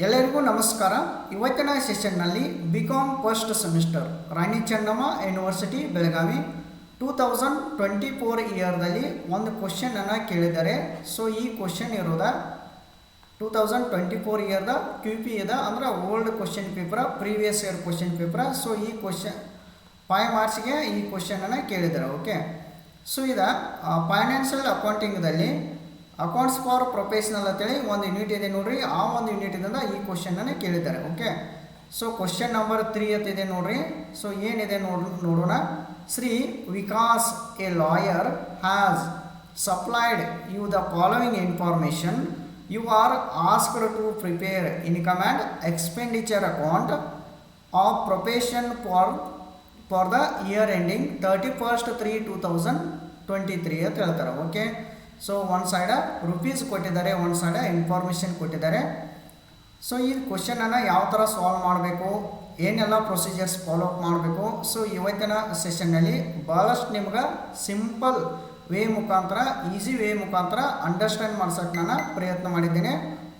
ಎಲ್ಲರಿಗೂ ನಮಸ್ಕಾರ. ಇವತ್ತಿನ ಸೆಷನ್ನಲ್ಲಿ BCom first semester Rani Chennamma university Belagavi 2024 ಇಯರ್ದಲ್ಲಿ ಒಂದು ಕ್ವಶನನ್ನು ಕೇಳಿದ್ದಾರೆ. ಸೊ ಈ ಕ್ವಶನ್ ಇರೋದ 2024 ಇಯರ್ದ QP ಇದೆ, ಅಂದರೆ old question paper, previous year question paper. So ಈ ಕ್ವಶನ್ 5 ಮಾರ್ಕ್ಸ್ಗೆ ಈ ಕ್ವಶನನ್ನು ಕೇಳಿದ್ದಾರೆ. ಓಕೆ, ಸೊ ಇದು ಫೈನಾನ್ಷಿಯಲ್ ಅಕೌಂಟಿಂಗ್ದಲ್ಲಿ ಅಕೌಂಟ್ಸ್ ಫಾರ್ ಪ್ರೊಫೆಷನಲ್ ಅಂತೇಳಿ ಒಂದು ಯೂನಿಟ್ ಇದೆ ನೋಡ್ರಿ. ಆ ಒಂದು ಯೂನಿಟಿಂದ ಈ ಕ್ವಶನನ್ನು ಕೇಳಿದ್ದಾರೆ. ಓಕೆ, ಸೊ ಕ್ವಶನ್ ನಂಬರ್ 3 ಅಂತಿದೆ ನೋಡ್ರಿ. ಸೊ ಏನಿದೆ ನೋಡೋಣ. Shri Vikas a lawyer has supplied you the following information. You are asked to prepare income and expenditure account of profession for the year ending 31st 3/2023 ಅಂತ ಹೇಳ್ತಾರೆ. ಓಕೆ, ಸೊ ಒಂದು ಸೈಡ rupees ಕೊಟ್ಟಿದ್ದಾರೆ, ಒಂದು ಸೈಡ information ಕೊಟ್ಟಿದ್ದಾರೆ. ಸೊ ಈ ಕ್ವಶನನ್ನು ಯಾವ ಥರ ಸಾಲ್ವ್ ಮಾಡಬೇಕು, ಏನೆಲ್ಲ ಪ್ರೊಸೀಜರ್ಸ್ ಫಾಲೋ ಅಪ್ ಮಾಡಬೇಕು, ಸೊ ಇವತ್ತಿನ ಸೆಷನ್ನಲ್ಲಿ ಭಾಳಷ್ಟು ನಿಮ್ಗೆ ಸಿಂಪಲ್ ವೇ ಮುಖಾಂತರ, ಈಸಿ ವೇ ಮುಖಾಂತರ ಅಂಡರ್ಸ್ಟ್ಯಾಂಡ್ ಮಾಡ್ಸೋಕ್ಕೆ ನಾನು ಪ್ರಯತ್ನ ಮಾಡಿದ್ದೇನೆ.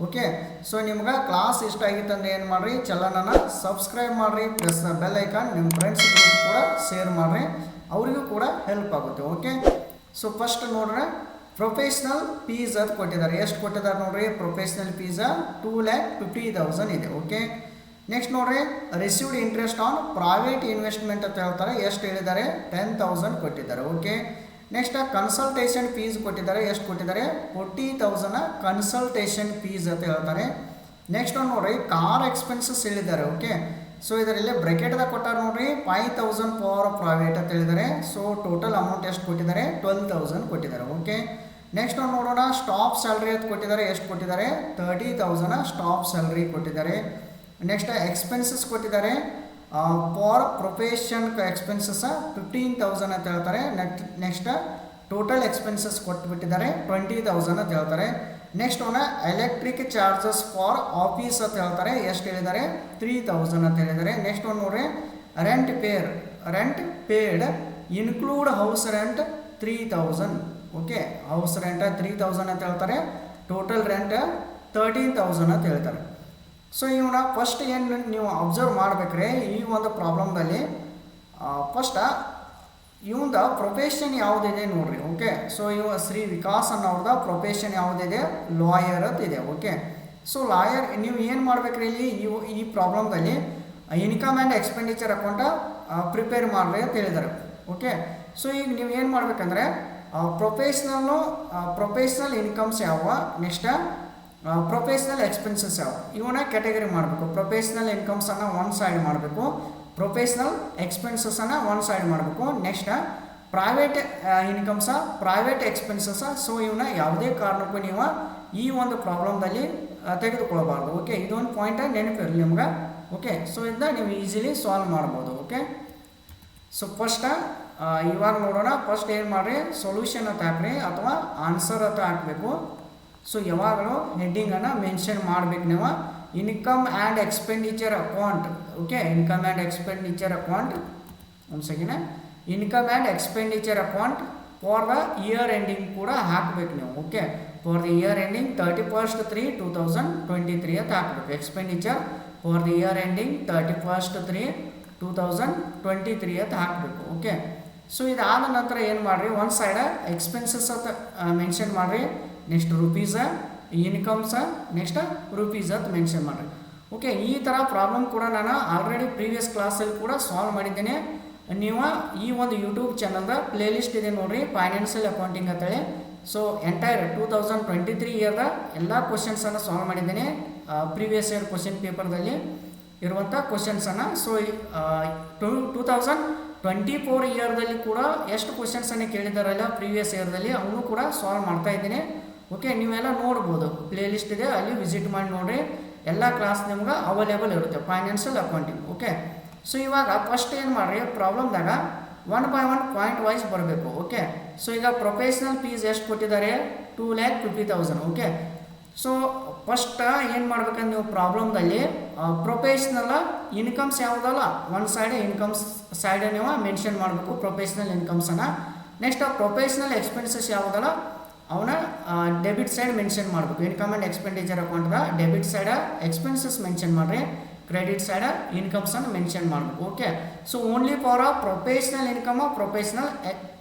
ಓಕೆ, ಸೊ ನಿಮ್ಗೆ ಕ್ಲಾಸ್ ಇಷ್ಟ ಆಗಿತ್ತಂದ್ರೆ ಏನು ಮಾಡಿರಿ, ಚಾನಲನ್ನು ಸಬ್ಸ್ಕ್ರೈಬ್ ಮಾಡಿರಿ, ಪ್ಲಸ್ ಬೆಲ್ ಐಕಾನ್ ನಿಮ್ಮ ಫ್ರೆಂಡ್ಸ್ ಗ್ರೂಪ್ ಕೂಡ ಶೇರ್ ಮಾಡಿರಿ, ಅವರಿಗೂ ಕೂಡ ಹೆಲ್ಪ್ ಆಗುತ್ತೆ. ಓಕೆ, ಸೊ ಫಸ್ಟ್ ನೋಡ್ರೆ ಪ್ರೊಫೆಷ್ನಲ್ ಫೀಸ್ ಅದು ಕೊಟ್ಟಿದ್ದಾರೆ. ಎಷ್ಟು ಕೊಟ್ಟಿದ್ದಾರೆ ನೋಡ್ರಿ, ಪ್ರೊಫೆಷ್ನಲ್ ಫೀಸ 2,50,000 ಇದೆ. ಓಕೆ, ನೆಕ್ಸ್ಟ್ ನೋಡ್ರಿ received interest on private investment ಅಂತ ಹೇಳ್ತಾರೆ. ಎಷ್ಟು ಹೇಳಿದ್ದಾರೆ, 10,000 ಕೊಟ್ಟಿದ್ದಾರೆ. ಓಕೆ, ನೆಕ್ಸ್ಟ್ ಕನ್ಸಲ್ಟೇಷನ್ ಫೀಸ್ ಕೊಟ್ಟಿದ್ದಾರೆ. ಎಷ್ಟು ಕೊಟ್ಟಿದ್ದಾರೆ, 40,000 ಕನ್ಸಲ್ಟೇಷನ್ ಫೀಸ್ ಅಂತ ಹೇಳ್ತಾರೆ. ನೆಕ್ಸ್ಟ್ ಒಂದು ನೋಡ್ರಿ ಕಾರ್ ಎಕ್ಸ್ಪೆನ್ಸಸ್ ಹೇಳಿದ್ದಾರೆ. ಓಕೆ, ಸೊ ಇದರಲ್ಲಿ ಬ್ರೆಕೆಟ್ದಾಗ ಕೊಟ್ಟಾರೆ ನೋಡ್ರಿ 5,000 ಫಾರ್ ಪ್ರೈವೇಟ್ ಅಂತ ಹೇಳಿದ್ದಾರೆ. ಸೊ ಟೋಟಲ್ ಅಮೌಂಟ್ ಎಷ್ಟು ಕೊಟ್ಟಿದ್ದಾರೆ, 12,000 ಕೊಟ್ಟಿದ್ದಾರೆ. ಓಕೆ, ನೆಕ್ಸ್ಟ್ ಒಂದು ನೋಡೋಣ ಸ್ಟಾಫ್ ಸ್ಯಾಲ್ರಿ ಅಂತ ಕೊಟ್ಟಿದ್ದಾರೆ. ಎಷ್ಟು ಕೊಟ್ಟಿದ್ದಾರೆ, 30,000 ಸ್ಟಾಫ್ ಸ್ಯಾಲ್ರಿ ಕೊಟ್ಟಿದ್ದಾರೆ. ನೆಕ್ಸ್ಟ್ ಎಕ್ಸ್ಪೆನ್ಸಸ್ ಕೊಟ್ಟಿದ್ದಾರೆ. ಫಾರ್ ಪ್ರೊಫೆಷನ್ ಎಕ್ಸ್ಪೆನ್ಸಸ್ 15,000 ಅಂತ ಹೇಳ್ತಾರೆ. ನೆಕ್ಸ್ಟ್ ಟೋಟಲ್ ಎಕ್ಸ್ಪೆನ್ಸಸ್ ಕೊಟ್ಟುಬಿಟ್ಟಿದ್ದಾರೆ 20,000 ಅಂತ ಹೇಳ್ತಾರೆ. ನೆಕ್ಸ್ಟ್ ಅವನ ಎಲೆಕ್ಟ್ರಿಕ್ ಚಾರ್ಜಸ್ ಫಾರ್ ಆಫೀಸ್ ಅಂತ ಹೇಳ್ತಾರೆ. ಎಷ್ಟು ಹೇಳಿದ್ದಾರೆ, 3,000 ಅಂತ ಹೇಳಿದ್ದಾರೆ. ನೆಕ್ಸ್ಟ್ ಒಂದು ನೋಡ್ರಿ rent paid include house rent 3,000. Okay, house rent 3,000 ಅಂತ ಹೇಳ್ತಾರೆ. ಟೋಟಲ್ ರೆಂಟ್ 13,000 ಅಂತ ಹೇಳ್ತಾರೆ. ಸೊ ಇವನ್ನ ಫಸ್ಟ್ ಏನು ನೀವು ಅಬ್ಸರ್ವ್ ಮಾಡ್ಬೇಕ್ರೆ ಈ ಒಂದು ಪ್ರಾಬ್ಲಮ್ದಲ್ಲಿ ಫಸ್ಟ್ ಇವಂದ ಪ್ರೊಫೆಷನ್ ಯಾವುದಿದೆ ನೋಡ್ರಿ. ಓಕೆ, ಸೊ ಇವ ಶ್ರೀ ವಿಕಾಸ್ ಅನ್ನೋರ್ದ ಪ್ರೊಫೆಷನ್ ಯಾವುದಿದೆ, ಲಾಯರ್ ಅಂತ ಇದೆ. ಓಕೆ, ಸೊ ಲಾಯರ್ ನೀವು ಏನು ಮಾಡ್ಬೇಕ್ರಿ ಇಲ್ಲಿ ಈ ಪ್ರಾಬ್ಲಮ್ದಲ್ಲಿ income and expenditure account prepare ಮಾಡ್ರಿ ಅಂತ ಹೇಳಿದ್ದಾರೆ. ಓಕೆ, ಸೊ ಈಗ ನೀವು ಏನು ಮಾಡ್ಬೇಕಂದ್ರೆ ಪ್ರೊಫೆಷ್ನಲ್ ಇನ್ಕಮ್ಸ್ ಯಾವ, ನೆಕ್ಸ್ಟ್ ಪ್ರೊಫೆಷ್ನಲ್ ಎಕ್ಸ್ಪೆನ್ಸಸ್ ಯಾವ, ಇವನ್ನ ಕ್ಯಾಟಗರಿ ಮಾಡಬೇಕು. ಪ್ರೊಫೆಷ್ನಲ್ ಇನ್ಕಮ್ಸನ್ನು ಒನ್ ಸೈಡ್ ಮಾಡಬೇಕು, ಪ್ರೊಫೆಷ್ನಲ್ ಎಕ್ಸ್ಪೆನ್ಸಸ್ಸನ್ನು ಒನ್ ಸೈಡ್ ಮಾಡಬೇಕು. Next private incomes, private expenses. So ಇವನ್ನ ಯಾವುದೇ ಕಾರಣಕ್ಕೂ ನೀವು ಈ ಒಂದು ಪ್ರಾಬ್ಲಮ್ದಲ್ಲಿ ತೆಗೆದುಕೊಳ್ಬಾರ್ದು. ಓಕೆ, ಇದೊಂದು ಪಾಯಿಂಟ್ ನೆನಪಿರಲಿ ನಿಮ್ಗೆ. ಓಕೆ, ಸೊ ಇದನ್ನ ನೀವು ಈಸಿಲಿ ಸಾಲ್ವ್ ಮಾಡ್ಬೋದು. ಓಕೆ, ಸೊ ಫಸ್ಟ್ ಇವಾಗ ನೋಡೋಣ. ಫಸ್ಟ್ ಏನು ಮಾಡಿರಿ, ಸೊಲ್ಯೂಷನ್ ಅಂತ ಹಾಕ್ರಿ ಅಥವಾ ಆನ್ಸರ್ ಅಂತ ಹಾಕಬೇಕು. ಸೊ ಯಾವಾಗಲೂ ಹೆಡ್ಡಿಂಗನ್ನು ಮೆನ್ಷನ್ ಮಾಡಬೇಕು ನೀವು. Income and expenditure account. Okay, income and expenditure account, ಒಂದು second, income and expenditure account for the year ending ಕೂಡ ಹಾಕಬೇಕು ನೀವು. Okay, for the year ending 31st 3/2023 ಅಂತ ಹಾಕಬೇಕು. Expenditure for the year ending 31st 3/2023 ಅಂತ ಹಾಕಬೇಕು. ಓಕೆ, ಸೊ ಇದಾದ ನಂತರ ಏನು ಮಾಡಿರಿ, ಒಂದು ಸೈಡ ಎಕ್ಸ್ಪೆನ್ಸಸ್ ಅಂತ ಮೆನ್ಷನ್ ಮಾಡಿರಿ. ನೆಕ್ಸ್ಟ್ ರುಪೀಸ, ಇನ್ಕಮ್ಸ, ನೆಕ್ಸ್ಟ್ ರುಪೀಸ್ ಅಂತ ಮೆನ್ಷನ್ ಮಾಡಿರಿ. ಓಕೆ, ಈ ಥರ ಪ್ರಾಬ್ಲಮ್ ಕೂಡ ನಾನು ಆಲ್ರೆಡಿ ಪ್ರೀವಿಯಸ್ ಕ್ಲಾಸಲ್ಲಿ ಕೂಡ ಸಾಲ್ವ್ ಮಾಡಿದ್ದೇನೆ. ನೀವು ಈ ಒಂದು ಯೂಟ್ಯೂಬ್ ಚಾನಲ್ದ ಪ್ಲೇಲಿಸ್ಟ್ ಇದೆ ನೋಡಿರಿ, ಫೈನಾನ್ಷಿಯಲ್ ಅಕೌಂಟಿಂಗ್ ಅಂತೇಳಿ. ಸೊ ಎಂಟೈರ್ 2023 ಇಯರ್ದ ಎಲ್ಲ ಕ್ವಶನ್ಸನ್ನು ಸಾಲ್ವ್ ಮಾಡಿದ್ದೇನೆ. ಪ್ರೀವಿಯಸ್ ಇಯರ್ ಕ್ವಶನ್ ಪೇಪರ್ದಲ್ಲಿ ಇರುವಂಥ ಕ್ವಶನ್ಸನ್ನು. ಸೊ 2024 ಇಯರ್ದಲ್ಲಿ ಕೂಡ ಎಷ್ಟು ಕ್ವಶನ್ಸನ್ನು ಕೇಳಿದಾರಲ್ಲ ಪ್ರೀವಿಯಸ್ ಇಯರ್ದಲ್ಲಿ, ಅವನು ಕೂಡ ಸಾಲ್ವ್ ಮಾಡ್ತಾ ಇದ್ದೀನಿ. ಓಕೆ, ನೀವೆಲ್ಲ ನೋಡ್ಬೋದು, ಪ್ಲೇಲಿಸ್ಟ್ ಇದೆ, ಅಲ್ಲಿ ವಿಸಿಟ್ ಮಾಡಿ ನೋಡಿರಿ. ಎಲ್ಲ ಕ್ಲಾಸ್ ನಿಮ್ಗೆ ಅವೈಲೇಬಲ್ ಇರುತ್ತೆ ಫೈನಾನ್ಷಿಯಲ್ ಅಕೌಂಟಿಂಗ್. ಓಕೆ, ಸೊ ಇವಾಗ ಫಸ್ಟ್ ಏನು ಮಾಡಿರಿ, ಪ್ರಾಬ್ಲಮ್ದಾಗ 1 by 1 ಪಾಯಿಂಟ್ ವೈಸ್ ಬರಬೇಕು. ಓಕೆ, ಸೊ ಈಗ ಪ್ರೊಫೆಷ್ನಲ್ ಫೀಸ್ ಎಷ್ಟು ಕೊಟ್ಟಿದ್ದಾರೆ, 2,50,000. ಓಕೆ, ಸೊ ಫಸ್ಟ್ ಏನು ಮಾಡ್ಬೇಕಂದ್ರೆ ನೀವು ಪ್ರಾಬ್ಲಮ್ದಲ್ಲಿ ಪ್ರೊಫೆಷ್ನಲ್ ಇನ್ಕಮ್ಸ್ ಯಾವುದಲ್ಲ ಒಂದು ಸೈಡ್ ಇನ್ಕಮ್ಸ್ ಸೈಡ್ ನೀವು ಮೆನ್ಷನ್ ಮಾಡಬೇಕು ಪ್ರೊಫೆಷ್ನಲ್ ಇನ್ಕಮ್ಸನ್ನು. ನೆಕ್ಸ್ಟ್ ಪ್ರೊಫೆಷ್ನಲ್ ಎಕ್ಸ್ಪೆನ್ಸಸ್ ಯಾವುದಲ್ಲ ಅವನ ಡೆಬಿಟ್ ಸೈಡ್ ಮೆನ್ಷನ್ ಮಾಡಬೇಕು. ಇನ್ಕಮ್ ಆ್ಯಂಡ್ ಎಕ್ಸ್ಪೆಂಡಿಚರ್ ಅಕೌಂಟ್ದ ಡೆಬಿಟ್ ಸೈಡ ಎಕ್ಸ್ಪೆನ್ಸಸ್ ಮೆನ್ಷನ್ ಮಾಡಿರಿ, ಕ್ರೆಡಿಟ್ ಸೈಡ ಇನ್ಕಮ್ಸನ್ನು ಮೆನ್ಷನ್ ಮಾಡಬೇಕು. Okay, so only for professional income, professional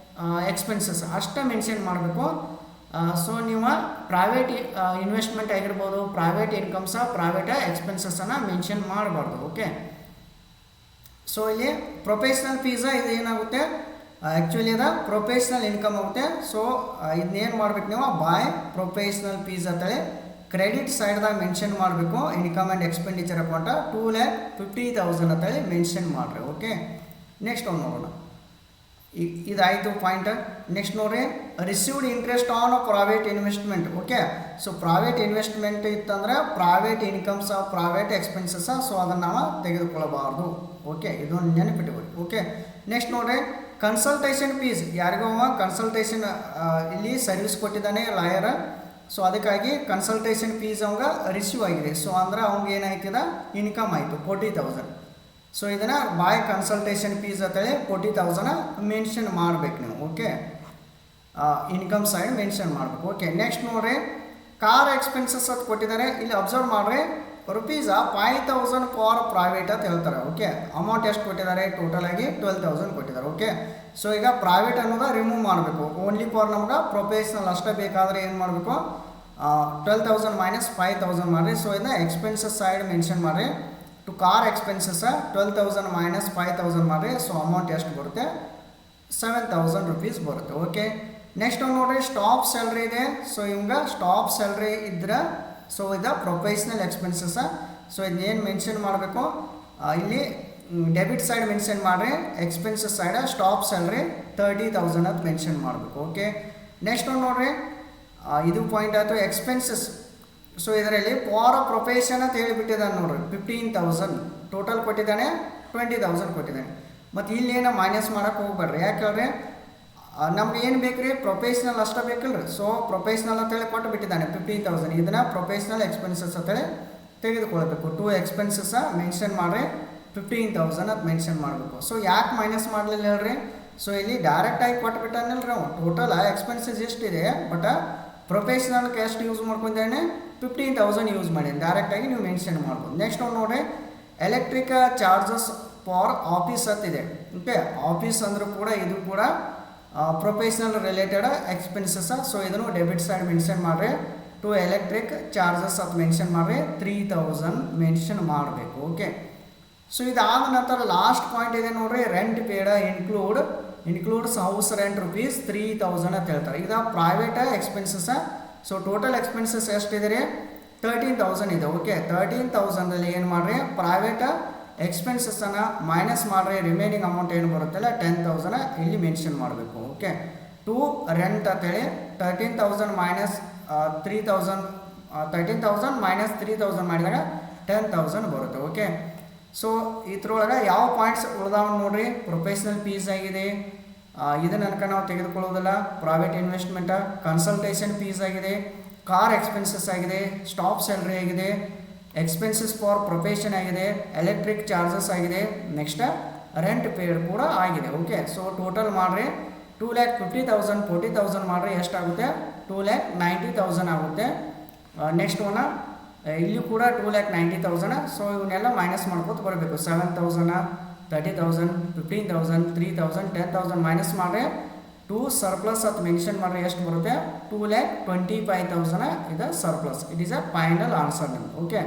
expenses ಅಷ್ಟೇ ಮೆನ್ಷನ್ ಮಾಡಬೇಕು. ಸೊ ನೀವು ಪ್ರೈವೇಟ್ ಇನ್ವೆಸ್ಟ್ಮೆಂಟ್ ಆಗಿರ್ಬೋದು, ಪ್ರೈವೇಟ್ ಇನ್ಕಮ್ಸ, ಪ್ರೈವೇಟ್ ಎಕ್ಸ್ಪೆನ್ಸಸ್ಸನ್ನು ಮೆನ್ಷನ್ ಮಾಡಬಾರ್ದು. ಓಕೆ, ಸೊ ಇಲ್ಲಿ ಪ್ರೊಫೆಷ್ನಲ್ ಫೀಸ ಇದು ಏನಾಗುತ್ತೆ, ಆ್ಯಕ್ಚುಲಿ ಅದು ಪ್ರೊಫೆಷ್ನಲ್ ಇನ್ಕಮ್ ಆಗುತ್ತೆ. ಸೊ ಇದನ್ನೇನು ಮಾಡ್ಬೇಕು ನೀವು, ಬಾಯ್ ಪ್ರೊಫೆಷ್ನಲ್ ಫೀಸ್ ಅಂತೇಳಿ ಕ್ರೆಡಿಟ್ ಸೈಡ್ದಾಗ ಮೆನ್ಷನ್ ಮಾಡಬೇಕು. ಇನ್ಕಮ್ ಆ್ಯಂಡ್ ಎಕ್ಸ್ಪೆಂಡಿಚರ್ ಅಕೌಂಟ 2,50,000 ಅಂತೇಳಿ ಮೆನ್ಷನ್ ಮಾಡಿರಿ. ಓಕೆ, ನೆಕ್ಸ್ಟ್ ಒಂದು ನೋಡೋಣ. ಇದಾಯಿತು ಪಾಯಿಂಟ್. ನೆಕ್ಸ್ಟ್ ನೋಡ್ರಿ, received interest on private investment. Okay, so private investment ಇತ್ತಂದ್ರೆ private incomes, private expenses, so ಅದನ್ನು ನಾವು ತೆಗೆದುಕೊಳ್ಳಬಾರ್ದು. ಓಕೆ, ಇದೊಂದು ನೆನಪಿಟ್ಕೊಳ್ಳಿ. ಓಕೆ, ನೆಕ್ಸ್ಟ್ ನೋಡ್ರಿ, ಕನ್ಸಲ್ಟೇಷನ್ ಫೀಸ್. ಯಾರಿಗೋ ಕನ್ಸಲ್ಟೇಷನ್ ಇಲ್ಲಿ ಸರ್ವಿಸ್ ಕೊಟ್ಟಿದ್ದಾನೆ ಲಾಯರ್, ಸೊ ಅದಕ್ಕಾಗಿ ಕನ್ಸಲ್ಟೇಷನ್ ಫೀಸ್ ಅವಾಗ ರಿಸೀವ್ ಆಗಿದೆ. ಸೊ ಅಂದ್ರೆ ಅವ್ಗೆ ಏನಾಯ್ತದ, ಇನ್ಕಮ್ ಆಯಿತು 40,000. ಸೊ ಇದನ್ನು ಬಾಯ್ ಕನ್ಸಲ್ಟೇಷನ್ ಫೀಸ್ ಅಂತೇಳಿ 40,000 ಮೆನ್ಷನ್ ಮಾಡಬೇಕು ನೀವು. ಓಕೆ, ಇನ್ಕಮ್ ಸೈಡ್ ಮೆನ್ಷನ್ ಮಾಡಬೇಕು. ಓಕೆ, ನೆಕ್ಸ್ಟ್ ನೋಡ್ರಿ, ಕಾರ್ ಎಕ್ಸ್ಪೆನ್ಸಸ್ ಅಂತ ಕೊಟ್ಟಿದ್ದಾರೆ. ಇಲ್ಲಿ ಅಬ್ಸರ್ವ್ ಮಾಡಿರಿ, ರುಪೀಸ 5,000 ಫಾರ್ ಪ್ರೈವೇಟ್ ಅಂತ ಹೇಳ್ತಾರೆ. ಓಕೆ, ಅಮೌಂಟ್ ಎಷ್ಟು ಕೊಟ್ಟಿದ್ದಾರೆ, ಟೋಟಲ್ ಆಗಿ 12,000 ಕೊಟ್ಟಿದ್ದಾರೆ. ಓಕೆ, ಸೊ ಈಗ ಪ್ರೈವೇಟ್ ಅನ್ನೋದು ರಿಮೂವ್ ಮಾಡಬೇಕು. ಓನ್ಲಿ ಫಾರ್ ನಮ್ಗೆ ಪ್ರೊಫೆಷ್ನಲ್ ಅಷ್ಟೇ ಬೇಕಾದರೆ ಏನು ಮಾಡಬೇಕು, 12,000 ಮೈನಸ್ 5,000 ಮಾಡಿರಿ. ಸೊ ಇದನ್ನ ಎಕ್ಸ್ಪೆನ್ಸಸ್ ಸೈಡ್ ಮೆನ್ಷನ್ ಮಾಡಿರಿ. ಟು ಕಾರ್ ಎಕ್ಸ್ಪೆನ್ಸಸ್ 12,000 ಮೈನಸ್ 5,000 ಮಾಡಿರಿ. ಸೊ ಅಮೌಂಟ್ ಎಷ್ಟು ಬರುತ್ತೆ, 7,000 ರುಪೀಸ್ ಬರುತ್ತೆ. ಓಕೆ, ನೆಕ್ಸ್ಟ್ ಒಂದು ನೋಡಿರಿ, ಸ್ಟಾಪ್ ಸ್ಯಾಲ್ರಿ ಇದೆ. ಸೊ ಇವಂಗೆ ಸ್ಟಾಪ್ ಸ್ಯಾಲ್ರಿ ಇದ್ರೆ, ಸೊ ಇದು ಪ್ರೊಫೆಷ್ನಲ್ ಎಕ್ಸ್ಪೆನ್ಸಸ್. ಸೊ ಇದನ್ನೇನು ಮೆನ್ಷನ್ ಮಾಡಬೇಕು, ಇಲ್ಲಿ ಡೆಬಿಟ್ ಸೈಡ್ ಮೆನ್ಷನ್ ಮಾಡಿರಿ, ಎಕ್ಸ್ಪೆನ್ಸಸ್ ಸೈಡ್ ಸ್ಟಾಪ್ ಸ್ಯಾಲ್ರಿ 30,000 ಅಂತ ಮೆನ್ಷನ್ ಮಾಡಬೇಕು. ಓಕೆ, ನೆಕ್ಸ್ಟ್ ಒಂದು ನೋಡಿರಿ, ಇದು ಪಾಯಿಂಟ್ ಆಯಿತು. ಎಕ್ಸ್ಪೆನ್ಸಸ್, ಸೊ ಇದರಲ್ಲಿ ಫಾರ್ ಪ್ರೊಫೆಷನ್ ಅಂತ ಹೇಳಿಬಿಟ್ಟಿದ್ದಾನೆ ನೋಡ್ರಿ, 15,000 ಟೋಟಲ್ ಕೊಟ್ಟಿದ್ದಾನೆ, 20,000 ಕೊಟ್ಟಿದ್ದಾನೆ. ಮತ್ತು ಇಲ್ಲೇನೋ ಮೈನಸ್ ಮಾಡೋಕ್ಕೆ ಹೋಗ್ಬೇಡ್ರಿ. ಯಾಕೆ ಹೇಳ್ರಿ, ನಮ್ಗೆ ಏನು ಬೇಕು ರೀ, ಪ್ರೊಫೆಷ್ನಲ್ ಅಷ್ಟೇ ಬೇಕಲ್ರಿ. ಸೊ ಪ್ರೊಫೆಷ್ನಲ್ ಅಂತೇಳಿ ಕೊಟ್ಟು ಬಿಟ್ಟಿದ್ದಾನೆ 15,000. ಇದನ್ನು ಪ್ರೊಫೆಷ್ನಲ್ ಎಕ್ಸ್ಪೆನ್ಸಸ್ ಅಂತೇಳಿ ತೆಗೆದುಕೊಳ್ಬೇಕು. 2 ಎಕ್ಸ್ಪೆನ್ಸಸ್ ಮೆನ್ಷನ್ ಮಾಡಿರಿ, 15,000 ಅಂತ ಮೆನ್ಷನ್ ಮಾಡಬೇಕು. ಸೊ ಯಾಕೆ ಮೈನಸ್ ಮಾಡಲಿಲ್ಲ ಹೇಳ್ರಿ, ಸೊ ಇಲ್ಲಿ ಡೈರೆಕ್ಟಾಗಿ ಕೊಟ್ಬಿಟ್ಟಾನಲ್ರಿ ಅವ್ನು. ಟೋಟಲ್ ಎಕ್ಸ್ಪೆನ್ಸಸ್ ಎಷ್ಟಿದೆ, ಬಟ್ ಪ್ರೊಫೆಷ್ನಲ್ಗೆ ಎಷ್ಟು ಯೂಸ್ ಮಾಡ್ಕೊಂಡಿದ್ದಾನೆ, 15,000 ಯೂಸ್ ಮಾಡಿ. ಡೈರೆಕ್ಟಾಗಿ ನೀವು ಮೆನ್ಷನ್ ಮಾಡ್ಬೋದು. ನೆಕ್ಸ್ಟ್ ಒಂದು ನೋಡಿರಿ, ಎಲೆಕ್ಟ್ರಿಕ್ ಚಾರ್ಜಸ್ ಫಾರ್ ಆಫೀಸ್ ಅಂತಿದೆ. ಓಕೆ, ಆಫೀಸ್ ಅಂದರೂ ಕೂಡ ಇದು ಕೂಡ ಪ್ರೊಫೆಷ್ನಲ್ ರಿಲೇಟೆಡ್ ಎಕ್ಸ್ಪೆನ್ಸಸ್. ಸೊ ಇದನ್ನು ಡೆಬಿಟ್ ಸೈಡ್ ಮೆನ್ಷನ್ ಮಾಡಿರಿ. ಟು ಎಲೆಕ್ಟ್ರಿಕ್ ಚಾರ್ಜಸ್ ಅಂತ ಮೆನ್ಷನ್ ಮಾಡಿರಿ, 3,000 ಮೆನ್ಷನ್ ಮಾಡಬೇಕು. ಓಕೆ, ಸೊ ಇದಾದ ನಂತರ ಲಾಸ್ಟ್ ಪಾಯಿಂಟ್ ಇದೆ ನೋಡ್ರಿ, rent peda includes house rent rupees 3,000 ಅಂತ ಹೇಳ್ತಾರೆ. ಇದು private expenses. So total expenses ಎಷ್ಟಿದೆ ರೀ, 13,000 ಇದೆ. ಓಕೆ, 13,000ದಲ್ಲಿ ಏನು ಮಾಡಿರಿ, ಪ್ರೈವೇಟ್ ಎಕ್ಸ್ಪೆನ್ಸಸ್ಸನ್ನು ಮೈನಸ್ ಮಾಡಿರಿ, ರಿಮೈನಿಂಗ್ ಅಮೌಂಟ್ ಏನು ಬರುತ್ತಲ್ಲ 10,000 ಇಲ್ಲಿ ಮೆನ್ಷನ್ ಮಾಡಬೇಕು. ಓಕೆ, ಟು ರೆಂಟ್ ಅಂತೇಳಿ 13,000 ಮೈನಸ್ 3,000, 13,000 ಮೈನಸ್ 3,000 ಮಾಡಿದಾಗ 10,000 ಬರುತ್ತೆ. ಓಕೆ, ಸೊ ಇದ್ರೊಳಗೆ ಯಾವ ಪಾಯಿಂಟ್ಸ್ ಉಳ್ದಾವ ನೋಡ್ರಿ, ಪ್ರೊಫೆಷ್ನಲ್ ಫೀಸ್ ಆಗಿದೆ, ಇದನ್ನ ಅನ್ಕ ನಾವು ತೆಗೆದುಕೊಳ್ಳೋದಿಲ್ಲ. ಪ್ರೈವೇಟ್ ಇನ್ವೆಸ್ಟ್ಮೆಂಟ್, ಕನ್ಸಲ್ಟೇಷನ್ ಫೀಸ್ ಆಗಿದೆ, ಕಾರ್ ಎಕ್ಸ್ಪೆನ್ಸಸ್ ಆಗಿದೆ, ಸ್ಟಾಪ್ ಸ್ಯಾಲ್ರಿ ಆಗಿದೆ, ಎಕ್ಸ್ಪೆನ್ಸಸ್ ಫಾರ್ ಪ್ರೊಫೆಷನ್ ಆಗಿದೆ, ಎಲೆಕ್ಟ್ರಿಕ್ ಚಾರ್ಜಸ್ ಆಗಿದೆ, ನೆಕ್ಸ್ಟ್ ರೆಂಟ್ ಪೇಡ್ ಕೂಡ ಆಗಿದೆ. ಓಕೆ, ಸೊ ಟೋಟಲ್ ಮಾಡಿರಿ 2,50,000, 40,000 ಮಾಡಿರಿ ಎಷ್ಟಾಗುತ್ತೆ, 2,90,000 ಆಗುತ್ತೆ. ನೆಕ್ಸ್ಟ್ ಒನ್ ಇಲ್ಲಿ ಕೂಡ 2,90,000. ಸೊ ಇವನ್ನೆಲ್ಲ ಮೈನಸ್ ಮಾಡ್ಕೋತ ಬರಬೇಕು. 7,000, 30,000, 15,000, 3,000, 10,000 ಮೈನಸ್ ಮಾಡಿರಿ. 2 ಸರ್ಪ್ಲಸ್ ಅಂತ ಮೆನ್ಷನ್ ಮಾಡಿರಿ, ಎಷ್ಟು ಬರುತ್ತೆ, 2,25,000 ಇದು surplus. It is a final answer ನಿಮ್ಗೆ. ಓಕೆ,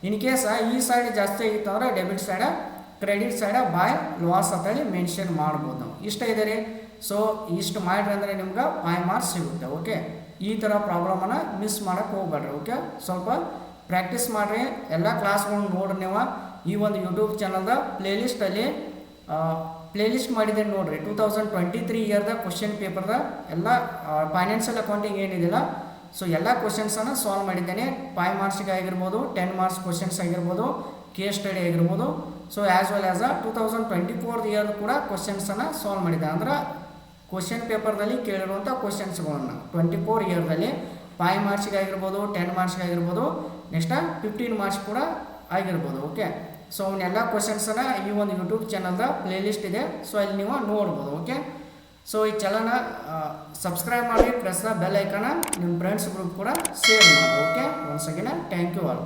ಇನ್ ಕೇಸ್ ಈ ಸೈಡ್ ಜಾಸ್ತಿ ಆಗಿತ್ತು ಅಂದರೆ debit side, credit side by loss ಅಂತೇಳಿ ಮೆನ್ಷನ್ ಮಾಡ್ಬೋದು ನಾವು. ಇಷ್ಟ ಇದೆ ರೀ. ಸೊ ಇಷ್ಟು ಮಾಡಿರಿ ಅಂದರೆ ನಿಮ್ಗೆ 5 ಮಾರ್ಕ್ಸ್ ಸಿಗುತ್ತೆ. ಓಕೆ, ಈ ಥರ ಪ್ರಾಬ್ಲಮನ್ನು ಮಿಸ್ ಮಾಡೋಕ್ಕೆ ಹೋಗ್ಬೇಡ್ರಿ. ಓಕೆ, ಸ್ವಲ್ಪ ಪ್ರಾಕ್ಟೀಸ್ ಮಾಡಿರಿ, ಎಲ್ಲ ಕ್ಲಾಸ್ಗಳನ್ನ ನೋಡ್ರಿ. ನೀವು ಈ ಒಂದು ಯೂಟ್ಯೂಬ್ ಚಾನಲ್ದ ಪ್ಲೇಲಿಸ್ಟಲ್ಲಿ ಪ್ಲೇಲಿಸ್ಟ್ ಮಾಡಿದ್ದೇನೆ ನೋಡಿರಿ. 2023 ಇಯರ್ದ ಕ್ವಶನ್ ಪೇಪರ್ದ ಎಲ್ಲ ಫೈನಾನ್ಷಿಯಲ್ ಅಕೌಂಟಿಂಗ್ ಏನಿದೆಯಲ್ಲ, ಸೊ ಎಲ್ಲ ಕ್ವಶನ್ಸನ್ನು ಸಾಲ್ವ್ ಮಾಡಿದ್ದೇನೆ. 5 ಮಾರ್ಕ್ಸ್ಗೆ ಆಗಿರ್ಬೋದು, 10 ಮಾರ್ಕ್ಸ್ ಕ್ವಶನ್ಸ್ ಆಗಿರ್ಬೋದು, ಕೇಸ್ ಸ್ಟಡಿ ಆಗಿರ್ಬೋದು. So as well as 2024 year ಕೂಡ ಕ್ವಶನ್ಸನ್ನು ಸಾಲ್ವ್ ಮಾಡಿದ್ದೆ. ಅಂದ್ರೆ ಕ್ವಶನ್ ಪೇಪರ್ದಲ್ಲಿ ಕೇಳಿರುವಂಥ ಕ್ವಶನ್ಸ್ಗಳನ್ನು 24 ಇಯರ್ದಲ್ಲಿ 5 ಮಾರ್ಕ್ಸ್ಗೆ ಆಗಿರ್ಬೋದು, 10 ಮಾರ್ಕ್ಸ್ಗೆ ಆಗಿರ್ಬೋದು, ನೆಕ್ಸ್ಟ್ 15 ಮಾರ್ಕ್ಸ್ ಕೂಡ ಆಗಿರ್ಬೋದು. ಓಕೆ, ಸೊ ಅವನ್ನೆಲ್ಲ ಕ್ವಶನ್ಸನ್ನು ಈ ಒಂದು ಯೂಟ್ಯೂಬ್ ಚಾನಲ್ದ ಪ್ಲೇಲಿಸ್ಟ್ ಇದೆ. ಸೊ ಅಲ್ಲಿ ನೀವು ನೋಡ್ಬೋದು. ಓಕೆ, ಸೊ ಈ ಚಾನಲ್ನ ಸಬ್ಸ್ಕ್ರೈಬ್ ಮಾಡಿ, ಪ್ರೆಸ್ ದ ಬೆಲ್ ಐಕನ್ನ ನಿಮ್ಮ ಫ್ರೆಂಡ್ಸ್ ಗ್ರೂಪ್ ಕೂಡ ಶೇರ್ ಮಾಡಿ. Okay, once again thank you all.